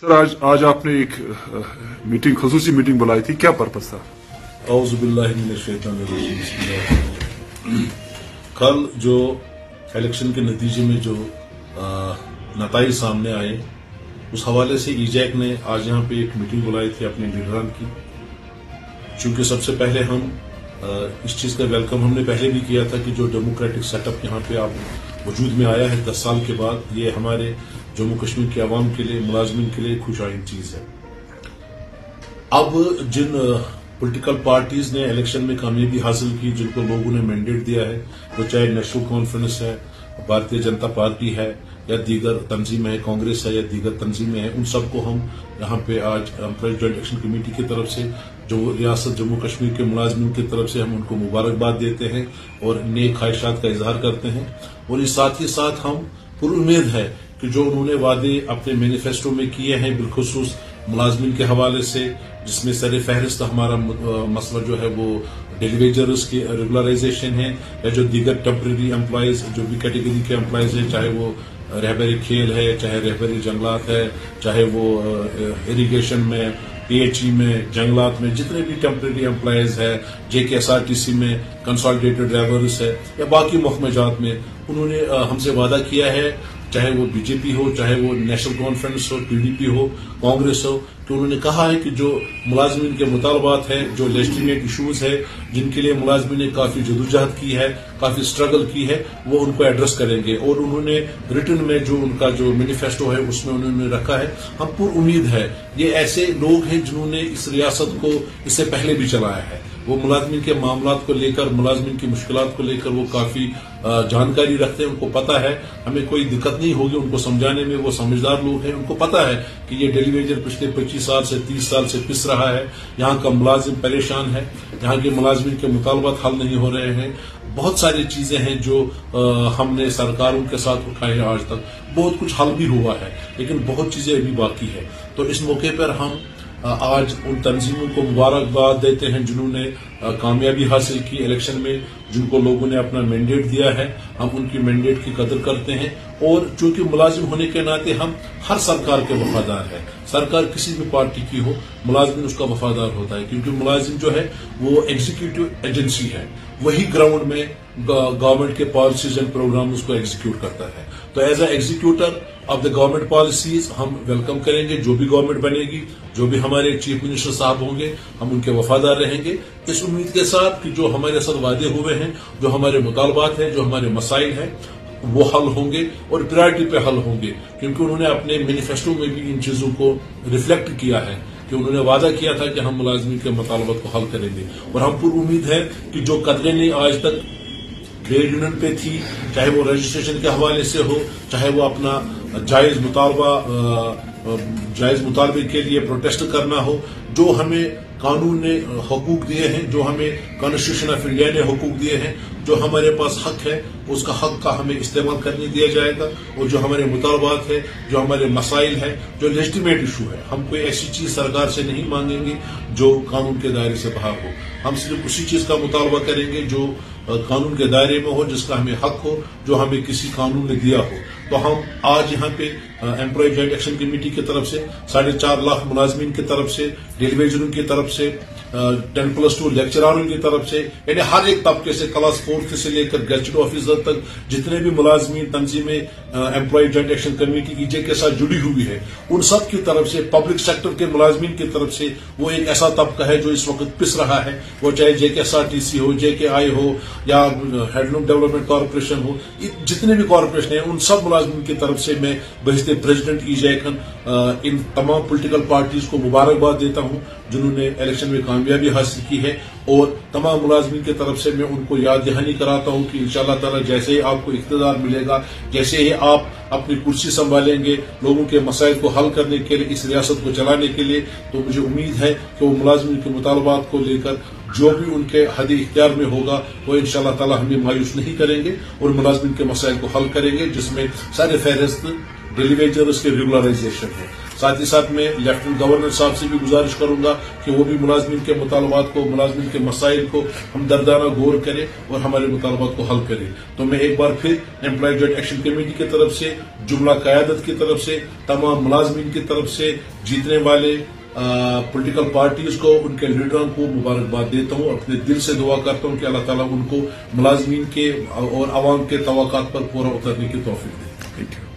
Sir आज आपने एक मीटिंग खसूसी मीटिंग बुलाई थी, क्या पर्पस था? कल जो इलेक्शन के नतीजे में जो नतीजे सामने आए उस हवाले से ईजैक ने आज यहाँ पे एक मीटिंग बुलाई थी अपने लीडरान की। चूंकि सबसे पहले हम इस चीज का वेलकम हमने पहले भी किया था कि जो डेमोक्रेटिक सेटअप यहाँ पे आप वजूद में आया है 10 साल के बाद, ये हमारे जम्मू कश्मीर के अवाम के लिए, मुलाजमीन के लिए खुशआइन चीज है। अब जिन पॉलिटिकल पार्टीज ने इलेक्शन में कामयाबी हासिल की, जिनको लोगों ने मैंडेट दिया है, वो चाहे नेशनल कॉन्फ्रेंस है, भारतीय जनता पार्टी है या दीगर तंजीमें है, कांग्रेस है या दीगर तंजीमें हैं, उन सबको हम यहाँ पे आज जॉइंट इलेक्शन कमेटी की तरफ से, जो रियासत जम्मू कश्मीर के मुलाजमीन की तरफ से हम उनको मुबारकबाद देते हैं और नेक ख्वाहिशात का इजहार करते हैं। और इस साथ ही साथ हम पूरी उम्मीद है कि जो उन्होंने वादे अपने मैनिफेस्टो में किए हैं, बिलखुसूस मुलाजमीन के हवाले से, जिसमें सर फहरिस्त हमारा मसला जो है वो डेली वेजर्स की रेगुलराइजेशन है या जो दीगर टेम्परेरी एम्प्लॉयज जो भी कैटेगरी के एम्प्लॉयज हैं, चाहे वो रहबरी खेल है, चाहे रहबरी जंगलात है, चाहे वो इरिगेशन में, पीएचई में, जंगलात में, जितने भी टेम्परेरी एम्प्लॉयज है, JKSRTC में कंसोलिडेटेड ड्राइवर्स है या बाकी महकमेजात में, उन्होंने हमसे वादा किया है, चाहे वो बीजेपी हो, चाहे वो नेशनल कॉन्फ्रेंस हो, PDP हो, कांग्रेस हो, तो उन्होंने कहा है कि जो मुलाजमीन के मुतालबात है, जो लेजिटिमेट इशूज है, जिनके लिए मुलाजमीन ने काफी जदोजहद की है, काफी स्ट्रगल की है, वो उनको एड्रेस करेंगे। और उन्होंने रिटर्न में जो उनका जो मैनिफेस्टो है उसमें उन्होंने रखा है। हम पूरी उम्मीद है ये ऐसे लोग हैं जिन्होंने इस रियासत को इससे पहले भी चलाया है, वो मुलाजमीन के मामलात को लेकर, मुलाजमीन की मुश्किलात को लेकर वो काफी जानकारी रखते हैं। उनको पता है हमें कोई दिक्कत नहीं होगी उनको समझाने में, वो समझदार लोग हैं, उनको पता है कि ये डेली वेजर पिछले 25 साल से 30 साल से पिस रहा है, यहाँ का मुलाजिम परेशान है, यहाँ के मुलाजमीन के मुतालबात हल नहीं हो रहे हैं। बहुत सारी चीजें हैं जो हमने सरकारों के साथ उठाए हैं, आज तक बहुत कुछ हल भी हुआ है, लेकिन बहुत चीजें अभी बाकी है। तो इस मौके पर हम आज उन तंजीमों को मुबारकबाद देते हैं जिन्होंने कामयाबी हासिल की इलेक्शन में, जिनको लोगों ने अपना मैंडेट दिया है। हम उनकी मैंडेट की कदर करते हैं और चूंकि मुलाजिम होने के नाते हम हर सरकार के वफादार हैं। सरकार किसी भी पार्टी की हो, मुलाजिम उसका वफादार होता है, क्योंकि मुलाजिम जो है वो एग्जीक्यूटिव एजेंसी है, वही ग्राउंड में गवर्नमेंट के पॉलिसीज एंड प्रोग्राम उसको एग्जीक्यूट करता है। तो as a executor of the government policies हम वेलकम करेंगे जो भी गवर्नमेंट बनेगी, जो भी हमारे चीफ मिनिस्टर साहब होंगे, हम उनके वफादार रहेंगे, इस उम्मीद के साथ कि जो हमारे साथ वादे हुए हैं, जो हमारे मुतालबात हैं, जो हमारे मसाइल हैं, वो हल होंगे और प्रायोरिटी पे हल होंगे। क्योंकि उन्होंने अपने मैनिफेस्टो में भी इन चीजों को रिफ्लेक्ट किया है कि उन्होंने वादा किया था कि हम मुलाजमीन के मुतालबात को हल करेंगे। और हम पूरी उम्मीद है कि जो कदरें ने आज तक ट्रेड यूनियन पे थी, चाहे वो रजिस्ट्रेशन के हवाले से हो, चाहे वो अपना जायज मुतालबे के लिए प्रोटेस्ट करना हो, जो हमें कानून ने हकूक दिए हैं, जो हमें कॉन्स्टिट्यूशन ऑफ इंडिया ने हकूक दिए हैं, जो हमारे पास हक है, उसका हक का हमें इस्तेमाल करने दिया जाएगा। और जो हमारे मुतालबात है, जो हमारे मसाइल है, जो लेजिटिमेट इशू है, हम कोई ऐसी चीज सरकार से नहीं मांगेंगे जो कानून के दायरे से बाहर हो। हम सिर्फ उसी चीज का मुतालबा करेंगे जो कानून के दायरे में हो, जिसका हमें हक हो, जो हमें किसी कानून ने दिया हो। तो हम आज यहाँ पे एम्प्लॉय जॉइंट एक्शन कमेटी की तरफ से 4.5 लाख मुलाजमीन की तरफ से, रेलवेजरों की तरफ से, 10+2 लेक्चरारों की तरफ से, यानी हर एक तबके से, क्लास 4 से लेकर गैजेटेड ऑफिसर तक जितने भी मुलाजमीन तंजीमें एम्प्लॉय जॉइंट एक्शन कमेटी की के साथ जुड़ी हुई है, उन सब की तरफ से, पब्लिक सेक्टर के मुलाजमीन की तरफ से, वो एक ऐसा तबका है जो इस वक्त पिस रहा है, वो चाहे JKSRTC हो, JKI हो या हैंडलूम डेवलपमेंट कॉर्पोरेशन हो, जितने भी कॉर्पोरेशन है, उन सब मुलाजमीन की तरफ से मैं बहिस्ते प्रेसिडेंट ईजैक इन तमाम पॉलिटिकल पार्टीज को मुबारकबाद देता हूं जिन्होंने इलेक्शन में कामयाबी हासिल की है। और तमाम मुलाजमीन की तरफ से मैं उनको याद दहानी कराता हूं कि इंशाअल्लाह ताला जैसे ही आपको इख्तियार मिलेगा, जैसे ही आप अपनी कुर्सी संभालेंगे लोगों के मसाइल को हल करने के लिए, इस रियासत को चलाने के लिए, तो मुझे उम्मीद है कि वो मुलाजमीन के मुतालबात को लेकर जो भी उनके हद इख्तियार में होगा वो इंशाअल्लाह ताला हमें मायूस नहीं करेंगे और मुलाजमीन के मसाइल को हल करेंगे, जिसमें सारे फहरिस्त डेली वेजर्स के रेगुलराइजेशन है, ساتھ ہی ساتھ میں لیفٹنٹ گورنر صاحب سے بھی گزارش کروں گا کہ وہ بھی ملازمین کے مطالبات کو، ملازمین کے مسائل کو ہم دردانہ غور کریں اور ہمارے مطالبات کو حل کریں. تو میں ایک بار پھر امپلائی جوائنٹ ایکشن کمیٹی کی طرف سے، جملہ قیادت کی طرف سے، تمام ملازمین کی طرف سے جیتنے والے پولیٹیکل پارٹیز کو، ان کے لیڈروں کو مبارکباد دیتا ہوں. اپنے دل سے دعا کرتا ہوں کہ اللہ تعالیٰ ان کو ملازمین کے اور عوام کے توقعات پر پورا اترنے کی توفیق دے. Thank you.